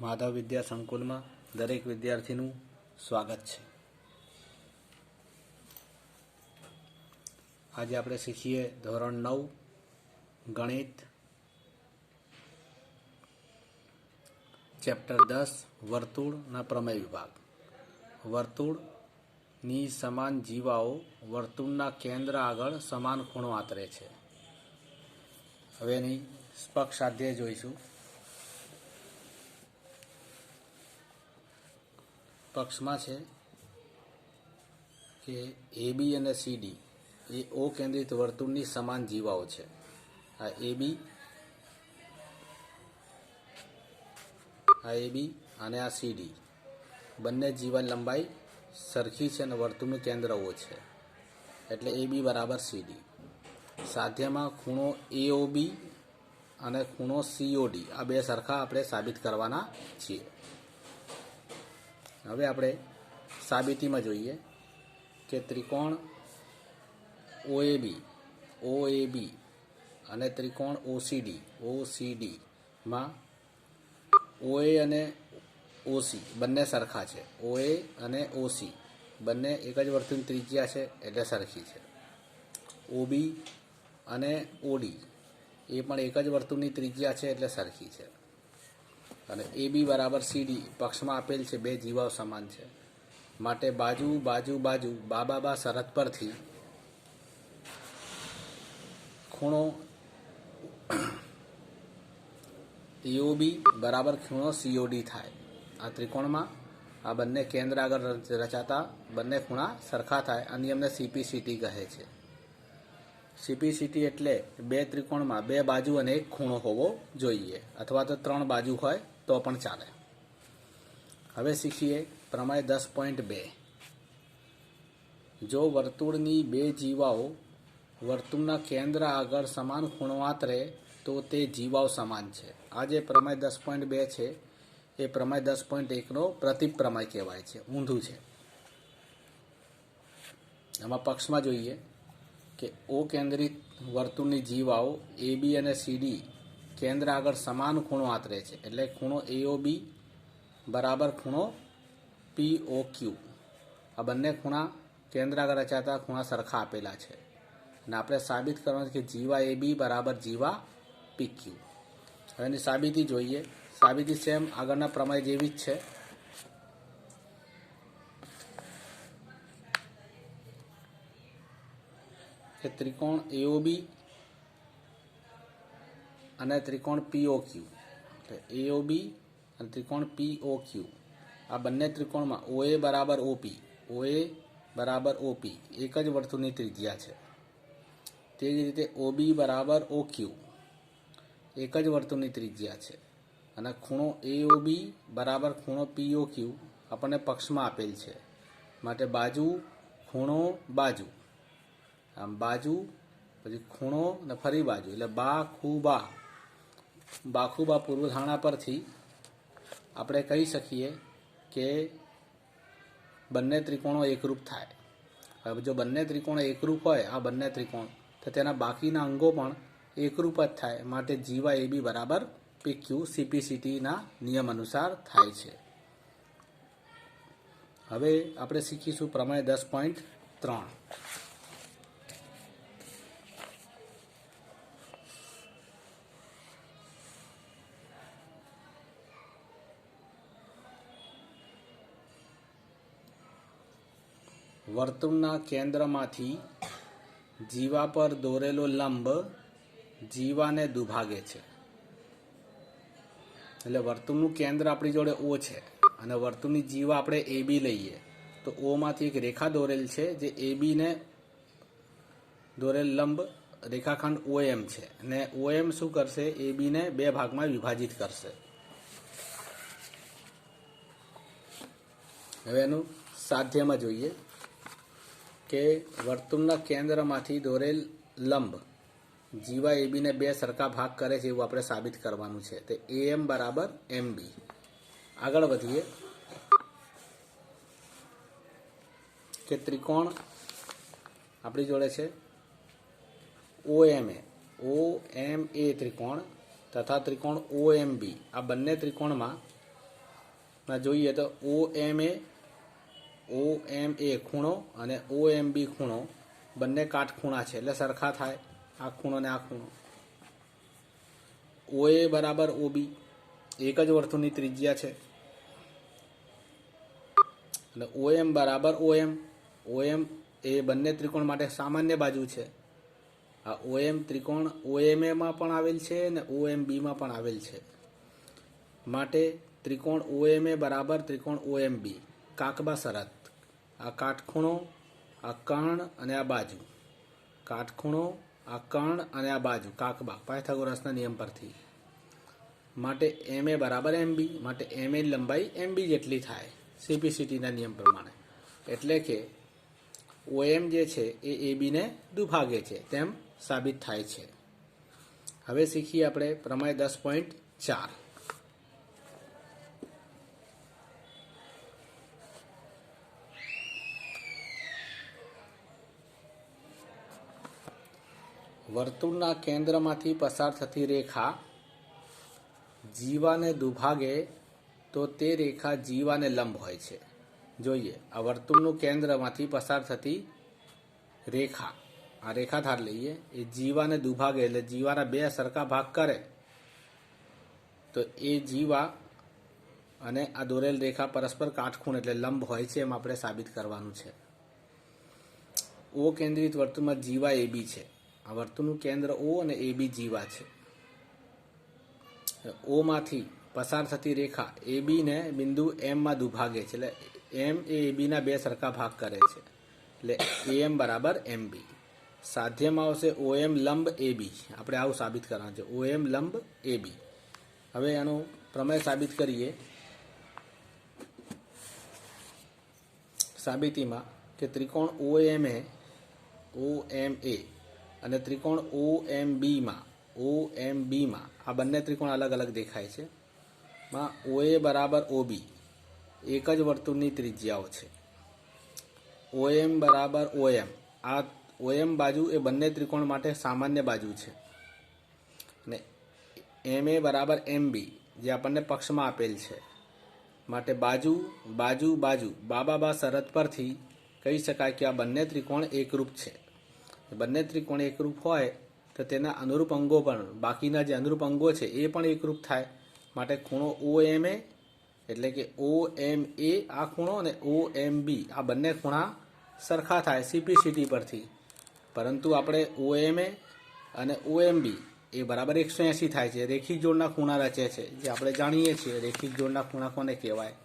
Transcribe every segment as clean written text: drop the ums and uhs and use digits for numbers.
માધવ વિદ્યા સંકુલમાં દરેક વિદ્યાર્થીનું સ્વાગત છે। આજે આપણે શીખીએ ધોરણ 9 ગણિત ચેપ્ટર 10 વર્તુળના પ્રમેય વિભાગ। વર્તુળની સમાન જીવાઓ વર્તુળના કેન્દ્ર આગળ સમાન ખૂણો આતરે છે। હવે એની સ્પક્ષ સ્વાધ્યાય જોઈશું। પક્ષમાં છે કે AB અને CD એ ઓ કેન્દ્રિત વર્તુળની સમાન જીવાઓ છે। આ AB અને આ CD બંને જીવા લંબાઈ સરખી છે અને વર્તુળનું કેન્દ્ર O છે, એટલે AB બરાબર CD। સાધ્યમાં ખૂણો AOB અને ખૂણો COD આ બે સરખા આપણે સાબિત કરવાના છીએ। હવે આપણે સાબિતીમાં જોઈએ કે ત્રિકોણ OAB અને ત્રિકોણ OCD માં OA અને OC બંને સરખા છે। OA અને OC બંને એક જ વર્તુળની ત્રિજ્યા છે એટલે સરખી છે। OB અને OD એ પણ એક જ વર્તુળની ત્રિજ્યા છે એટલે સરખી છે। અને AB બરાબર CD પક્ષમાં આપેલ છે, બે જીવાઓ સમાન છે, માટે બાજુ બા શરત પરથી ખૂણો AOB બરાબર ખૂણો COD થાય। આ ત્રિકોણમાં આ બંને કેન્દ્ર આગળ રચાતા બંને ખૂણા સરખા થાય। આ નિયમને CPCT કહે છે। CPCT એટલે બે ત્રિકોણમાં બે બાજુ અને એક ખૂણો હોવો જોઈએ, અથવા તો ત્રણ બાજુ હોય તો પણ ચાલે। હવે શીખીએ પ્રમેય 10.2। જો વર્તુળની બે જીવાઓ વર્તુળના કેન્દ્ર આગળ સમાન ખૂણો આતરે તો તે જીવાઓ સમાન છે। આ જે પ્રમેય 10.2 છે એ પ્રમેય 10.1નો પ્રતિપ્રમેય કહેવાય છે, ઊંધું છે। એમાં પક્ષમાં જોઈએ કે O કેન્દ્રિત વર્તુળની જીવાઓ AB અને CD કેન્દ્ર આગળ સમાન ખૂણો આતરે છે, એટલે ખૂણો AOB બરાબર ખૂણો POQ। આ બંને ખૂણા કેન્દ્ર આગળ રચાતા ખૂણા સરખા આપેલા છે અને આપણે સાબિત કરવાનું છે કે જીવા AB બરાબર જીવા PQ। હવે એની સાબિતી જોઈએ। સાબિતી સેમ આગળના પ્રમેય જેવી જ છે। કે ત્રિકોણ AOB અને ત્રિકોણ POQ, AOB અને ત્રિકોણ POQ આ બંને ત્રિકોણમાં OA બરાબર OP એક જ વર્તુળની ત્રિજ્યા છે। તે જ રીતે OB બરાબર OQ એક જ વર્તુળની ત્રિજ્યા છે અને ખૂણો AOB બરાબર ખૂણો POQ આપણને પક્ષમાં આપેલ છે, માટે બાજુ ખૂણો બાજુ, આમ બાજુ પછી ખૂણો ને ફરી બાજુ, એટલે બાખુબા પૂર્વધારણા પરથી આપણે કહી શકીએ કે બંને ત્રિકોણો એકરૂપ થાય। હવે જો બંને ત્રિકોણો એકરૂપ હોય આ બંને ત્રિકોણ, તો તેના બાકીના અંગો પણ એકરૂપ જ થાય, માટે જીવા AB બરાબર PQ CPCTના નિયમ અનુસાર થાય છે। હવે આપણે શીખીશું પ્રમેય 10.3। વર્તુળના કેન્દ્રમાંથી જીવા પર દોરેલો લંબ જીવાને દુભાગે છે। એટલે વર્તુળનું કેન્દ્ર આપણી જોડે O છે અને વર્તુળની જીવા આપણે AB લઈએ તો O માંથી એક રેખા દોરેલ છે જે AB ને દોરેલ લંબ રેખાખંડ OM છે, અને OM શું કરશે, AB ને બે ભાગમાં વિભાજિત કરશે। હવે એનું સાધ્યમાં જોઈએ કે વર્તુળના કેન્દ્રમાંથી દોરેલ લંબ જીવા AB ને બે સરખા ભાગ કરે છે એવું આપણે સાબિત કરવાનું છે। તો AM બરાબર MB। આગળ વધીએ કે ત્રિકોણ આપણી જોડે છે OMA ત્રિકોણ તથા ત્રિકોણ OMB આ બંને ત્રિકોણમાં જોઈએ તો ઓ એમ એ ખૂણો અને ઓ એમ બી ખૂણો બંને કાટખૂણા છે એટલે સરખા થાય, આ ખૂણો ને આ ખૂણો. ઓ એ બરાબર ઓ બી એક જ વર્તુળની ત્રિજ્યા છે અને ઓ એમ બરાબર ઓ એમ એ બંને ત્રિકોણ માટે સામાન્ય બાજુ છે. આ ઓ એમ ત્રિકોણ ઓ એમ એમાં પણ આવેલ છે અને ઓ એમ બીમાં પણ આવેલ છે. માટે ત્રિકોણ ઓ એમ એ બરાબર ત્રિકોણ ઓ એમ બી. કાકબા શરત, આ કાટખૂણો, આ કર્ણ અને આ બાજુ, કાટખૂણો, આ કર્ણ અને આ બાજુ, કાકબા પાયથાગોરસના નિયમ પરથી. માટે એમ એ બરાબર એમ બી, માટે એમ એ લંબાઈ એમ બી જેટલી થાય સીપીસીટીના નિયમ પ્રમાણે. એટલે કે ઓ એમ જે છે એ બીને દુભાગે છે તેમ સાબિત થાય છે. હવે શીખીએ આપણે પ્રમેય 10.4. વર્તુળના કેન્દ્રમાંથી પસાર થતી રેખા જીવાને દુભાગે તો તે રેખા જીવાને લંબ હોય છે. જોઈએ, આ વર્તુળનું કેન્દ્રમાંથી પસાર થતી રેખા, આ રેખા ધાર લઈએ, એ જીવાને દુભાગે એટલે જીવાના બે સરખા ભાગ કરે તો એ જીવા અને આ દોરેલ રેખા પરસ્પર કાટખૂણ એટલે લંબ હોય છે એમ આપણે સાબિત કરવાનું છે. ઓ કેન્દ્રિત વર્તુળમાં જીવા એ બી છે. આ વર્તુળનું કેન્દ્ર ઓ અને એ બી જીવા છે. ઓમાંથી પસાર થતી રેખા એ બીને બિંદુ એમમાં દુભાગે છે એટલે એમ એ બીના બે સરખા ભાગ કરે છે એટલે એ એમ બરાબર એમ બી. સાધ્યમાં આવશે ઓ એમ લંબ એ બી. આપણે આવું સાબિત કરવાનું છે, ઓ એમ લંબ એ બી. હવે એનું પ્રમેય સાબિત કરીએ. સાબિતીમાં કે ત્રિકોણ ઓ એમ એ અને ત્રિકોણ ઓ એમ બીમાં આ બંને ત્રિકોણ અલગ અલગ દેખાય છે. માં ઓ એ બરાબર ઓ બી એક જ વર્તુળની ત્રિજ્યાઓ છે. ઓ એમ બરાબર ઓ એમ, આ ઓ એમ બાજુ એ બંને ત્રિકોણ માટે સામાન્ય બાજુ છે અને એમ એ બરાબર એમ બી જે આપણને પક્ષમાં આપેલ છે. માટે બાજુ બાજુ બાજુ બા શરત પરથી કહી શકાય કે આ બંને ત્રિકોણ એકરૂપ છે. બંને ત્રિકોણ એકરૂપ હોય તો તેના અનુરૂપ અંગો પણ, બાકીના જે અનુરૂપ અંગો છે એ પણ એકરૂપ થાય. માટે ખૂણો ઓ એમ એ એટલે કે ઓ એમ એ આ ખૂણો અને ઓ એમ બી આ બંને ખૂણા સરખા થાય સીપીસીટી પરથી. પરંતુ આપણે ઓ એમ એ અને ઓ એમ બી એ બરાબર 180 થાય છે. રેખિક જોડના ખૂણા રચે છે જે આપણે જાણીએ છીએ. રેખિક જોડના ખૂણા કોને કહેવાય?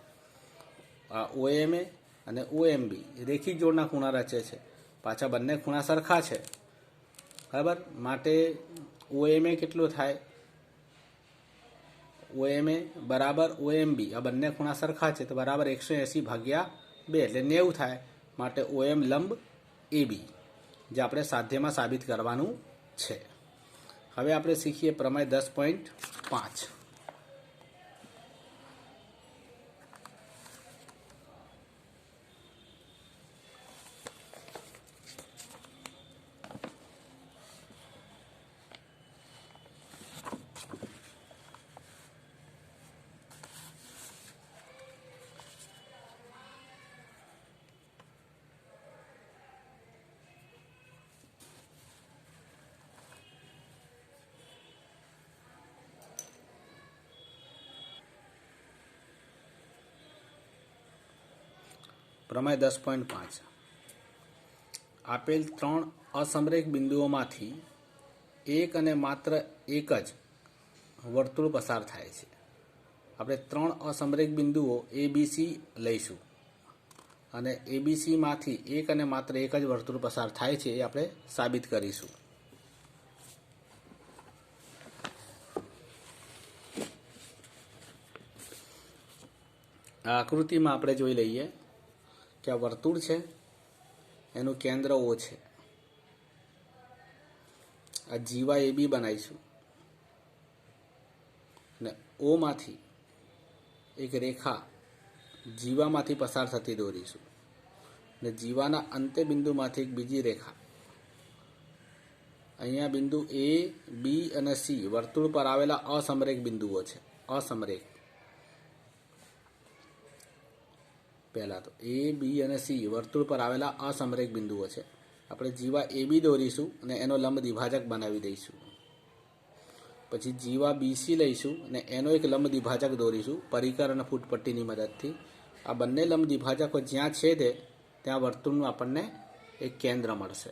આ ઓ એમ એ અને ઓ એમ બી રેખિક જોડના ખૂણા રચે છે. પાછા બંને ખૂણા સરખા છે, બરાબર. માટે ઓ એમ એ કેટલો થાય? ઓ એમ એ બરાબર ઓ એમ બી આ બંને ખૂણા સરખા છે તો બરાબર 180/2 એટલે 90 થાય. માટે ઓ એમ લંબ એ બી જે આપણે સાધ્યમાં સાબિત કરવાનું છે. હવે આપણે શીખીએ પ્રમેય 10.5. પ્રમેય 10.5. આપેલ 3 અસમરેખ બિંદુઓમાંથી એક અને માત્ર એક જ વર્તુળ પસાર થાય છે. આપણે 3 અસમરેખ બિંદુઓ ABC લઈશું અને ABCમાંથી એક અને માત્ર એક જ વર્તુળ પસાર થાય છે એ આપણે સાબિત કરીશું. આ આકૃતિમાં આપણે જોઈ લઈએ કે આ વર્તુળ છે, એનું કેન્દ્ર ઓ છે. આ જીવા એ બી બનાવીશું અને ઓમાંથી એક રેખા જીવામાંથી પસાર થતી દોરીશું અને જીવાના અંત્ય બિંદુમાંથી એક બીજી રેખા. અહીંયા બિંદુ એ બી અને સી વર્તુળ પર આવેલા અસમરેખ બિંદુઓ છે. અસમરેખ પહેલાં તો એ બી અને સી વર્તુળ પર આવેલા અસમરેખ બિંદુઓ છે. આપણે જીવા એ બી દોરીશું અને એનો લંબ દ્વિભાજક બનાવી દઈશું. પછી જીવા બીસી લઈશું અને એનો એક લંબ દ્વિભાજક દોરીશું પરિકર અને ફૂટપટ્ટીની મદદથી. આ બંને લંબ દ્વિભાજકો જ્યાં છેદે ત્યાં વર્તુળનું આપણને એક કેન્દ્ર મળશે.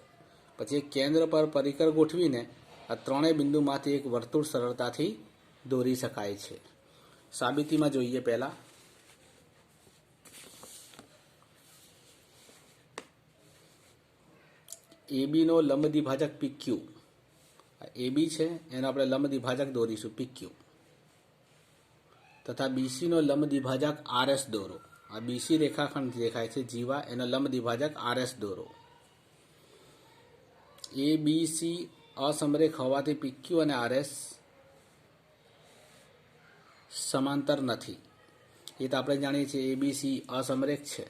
પછી એક કેન્દ્ર પર પરિકર ગોઠવીને આ ત્રણેય બિંદુમાંથી એક વર્તુળ સરળતાથી દોરી શકાય છે. સાબિતીમાં જોઈએ પહેલાં. એબીનો લંબ દ્વિભાજક PQ, એબી છે એનો આપણે લંબ દ્વિભાજક દોરીશું PQ, તથા બીસીનો લંબ દ્વિભાજક RS દોરો. આ બીસી રેખાખંડ દેખાય છે જીવા, એનો લંબ દ્વિભાજક RS દોરો. ABC અસમરેખ હોવાથી PQ અને RS સમાંતર નથી. એ તો આપણે જાણીએ છીએ ABC અસમરેખ છે,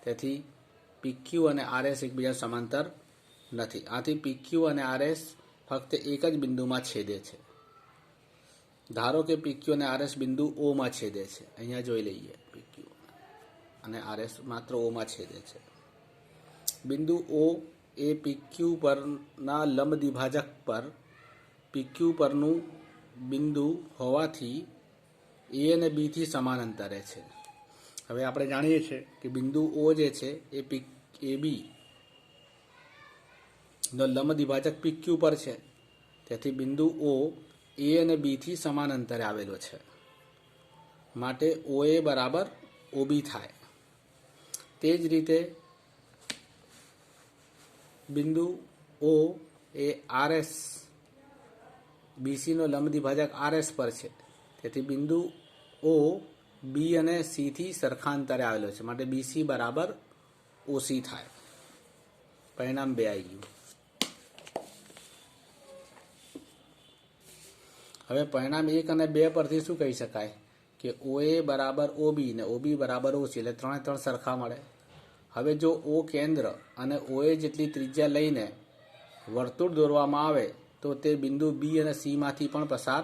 તેથી PQ અને RS એકબીજા સમાંતર નથી. આથી PQ અને RS ફક્ત એક જ બિંદુમાં છેદે છે. ધારો કે PQ અને RS બિંદુ ઓમાં છેદે છે. અહીંયા જોઈ લઈએ, PQ અને RS માત્ર ઓમાં છેદે છે. બિંદુ O એ PQ પરના લંબ દ્વિભાજક પર PQ પરનું બિંદુ હોવાથી A અને B થી સમાન અંતરે છે. હવે આપણે જાણીએ છીએ કે બિંદુ O જે છે એ AB નો લંબ દ્વિભાજક PQ પર છે, તેથી બિંદુ O A અને B થી સમાન અંતરે આવેલો છે, માટે OA બરાબર OB થાય. તે જ રીતે બિંદુ O એ RS BCનો લંબ દ્વિભાજક RS પર છે, તેથી બિંદુ O B અને C થી સરખા અંતરે આવેલો છે, માટે BC બરાબર OC થાય. પરિણામ 2 આવી ગયું. હવે પરિણામ 1 અને 2 પરથી શું કહી શકાય કે OA બરાબર OB ને OB બરાબર OC, એટલે 3 સરખા મળે. હવે જો O કેન્દ્ર અને OA જેટલી ત્રિજ્યા લઈને વર્તુળ દોરવામાં આવે તો તે બિંદુ B અને C માંથી પણ પસાર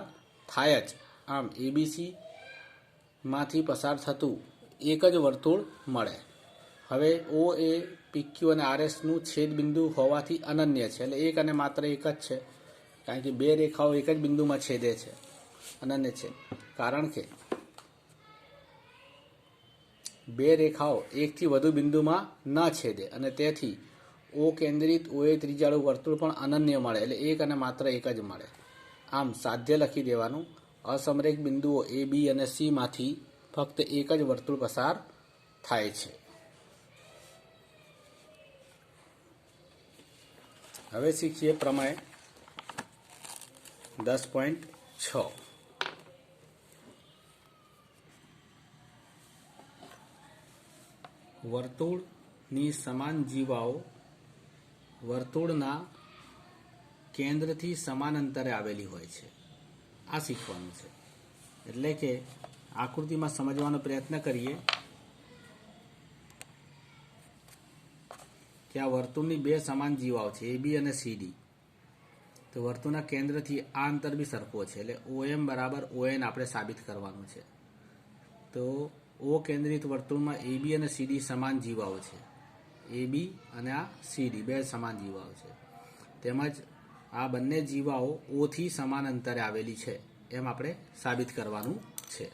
થાય જ. આમ ABC માંથી પસાર થતું એક જ વર્તુળ મળે. હવે O એ PQ અને RSનું છેદ બિંદુ હોવાથી અનન્ય છે, એટલે એક અને માત્ર એક જ છે, કારણ કે બે રેખાઓ એક જ બિંદુમાં છેદે છે. અનન્ય છે કારણ કે બે રેખાઓ એકથી વધુ બિંદુમાં ન છેદે, અને તેથી O કેન્દ્રિત OA ત્રિજ્યાળું વર્તુળ પણ અનન્ય મળે, એટલે એક અને માત્ર એક જ મળે. આમ સાધ્ય લખી દેવાનું. અસમરેખ બિંદુઓ A, B અને C માંથી ફક્ત એક જ વર્તુળ પસાર થાય છે. હવે શીખીએ પ્રમેય 10.6. વર્તુળની સમાન જીવાઓ વર્તુળના કેન્દ્રથી સમાન અંતરે આવેલી હોય છે. આ શીખવાનું છે. એટલે કે આકૃતિમાં સમજવાનો પ્રયત્ન કરીએ કે આ વર્તુળની બે સમાન જીવાઓ છે AB અને CD. તો વર્તુળના કેન્દ્રથી આ અંતર બી સરખો છે, એટલે OM બરાબર ON આપણે સાબિત કરવાનું છે. તો O કેન્દ્રિત વર્તુળમાં AB અને CD સમાન જીવાઓ છે. AB અને આ CD બે સમાન જીવાઓ છે. તેમજ આ બંને જીવાઓ O થી સમાન અંતરે આવેલી છે એમ આપણે સાબિત કરવાનું છે.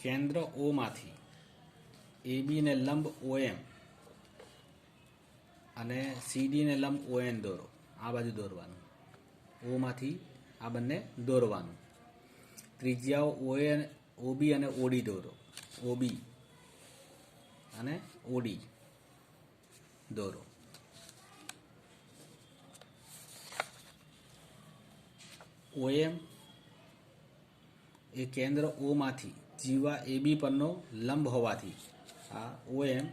કેન્દ્ર O માંથી AB ને લંબ OM અને CD ને લંબ ON દોરો. આ બાજુ દોરવાનું. O માંથી આ બંને દોરવાનું. ત્રિજ્યાઓ OB અને OD દોરો. OB અને OD દોરો. OM એ કેન્દ્ર O માંથી જીવા AB પરનો લંબ હોવાથી આ OM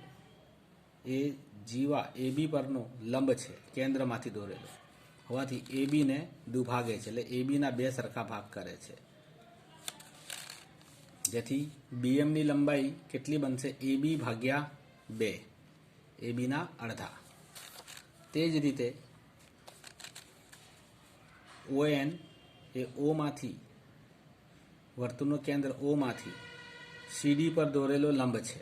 એ જીવા AB પરનો લંબ છે, કેન્દ્રમાંથી દોરેલો હોવાથી AB ને દુભાગે છે, એટલે AB ના બે સરખા ભાગ કરે છે. જેથી BM ની લંબાઈ કેટલી બનશે? AB ભાગ્યા 2. એ બીના અડધા. તે જ રીતે ON એ ઓમાંથી વર્તુળનું કેન્દ્ર ઓમાંથી CD પર દોરેલો લંબ છે,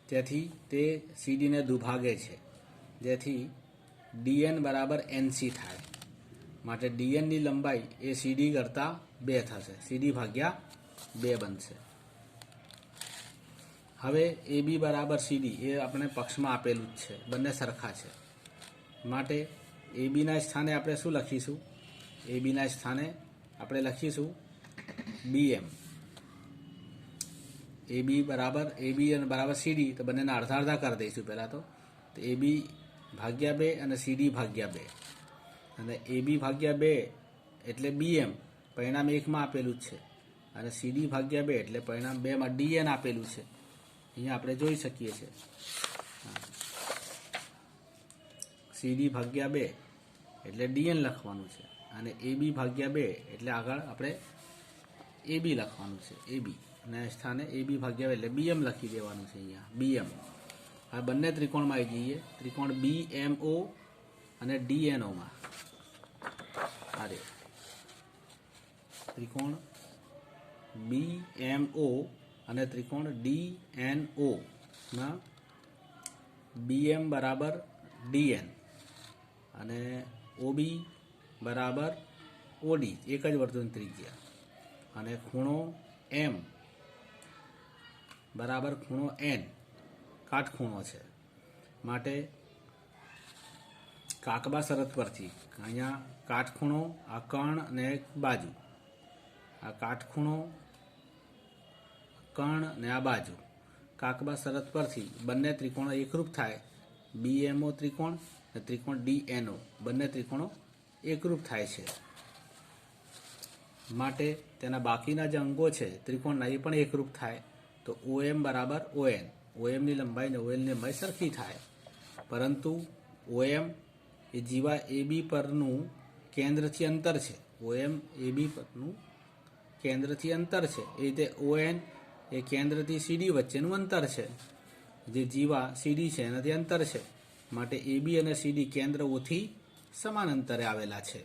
તેથી તે CDને દુભાગે છે, જેથી DN બરાબર NC થાય. માટે DNની લંબાઈ એ CD કરતાં 2 થશે, CD ભાગ્યા 2 બનશે. હવે AB બરાબર CD એ આપણે પક્ષમાં આપેલું જ છે, બંને સરખા છે. માટે ABના સ્થાને આપણે શું લખીશું? ABના સ્થાને આપણે લખીશું BM. AB અને બરાબર CD, તો બંનેના અડધા અડધા કરી દઈશું પહેલાં તો AB ભાગ્યા 2 અને CD ભાગ્યા 2. અને AB ભાગ્યા 2 એટલે BM પરિણામ 1માં આપેલું જ છે, અને CD ભાગ્યા 2 એટલે પરિણામ 2માં DN આપેલું છે. અહીંયા આપણે જોઈ શકીએ છીએ CD ભાગ્યા 2 એટલે DN લખવાનું છે, અને AB ભાગ્યા 2 એટલે આગળ આપણે AB લખવાનું છે. AB અને સ્થાને AB ભાગ્યા 2 એટલે BM લખી દેવાનું છે. અહીંયા BM. આ બંને ત્રિકોણમાં આવી જઈએ, ત્રિકોણ BMO અને DNOમાં. અરે ત્રિકોણ BMO અને ત્રિકોણ DNO માં BM બરાબર DN અને OB બરાબર OD, એક જ વર્તુળની ત્રિજ્યા, અને ખૂણો M બરાબર ખૂણો N કાટખૂણો છે. માટે કાકબા શરત પરથી અહીંયા કાટખૂણો, આ કર્ણ અને બાજુ, આ કાટખૂણો, કર્ણ ને આ બાજુ, કાકબા શરત પરથી બંને ત્રિકોણો એકરૂપ થાય. BMO ત્રિકોણ અને ત્રિકોણ DNO બંને ત્રિકોણો એકરૂપ થાય છે. માટે તેના બાકીના જે અંગો છે ત્રિકોણના એ પણ એકરૂપ થાય. તો OM બરાબર ON, OMની લંબાઈ અને ONની લંબાઈ સરખી થાય. પરંતુ OM એ જીવા AB પરનું કેન્દ્રથી અંતર છે. OM AB પરનું કેન્દ્રથી અંતર છે. એ રીતે ON એ કેન્દ્રથી CD વચ્ચેનું અંતર છે. જે જીવા CD છે એનાથી અંતર છે. માટે AB અને CD કેન્દ્ર ઓથી સમાન અંતરે આવેલા છે.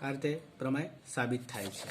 આ રીતે પ્રમેય સાબિત થાય છે.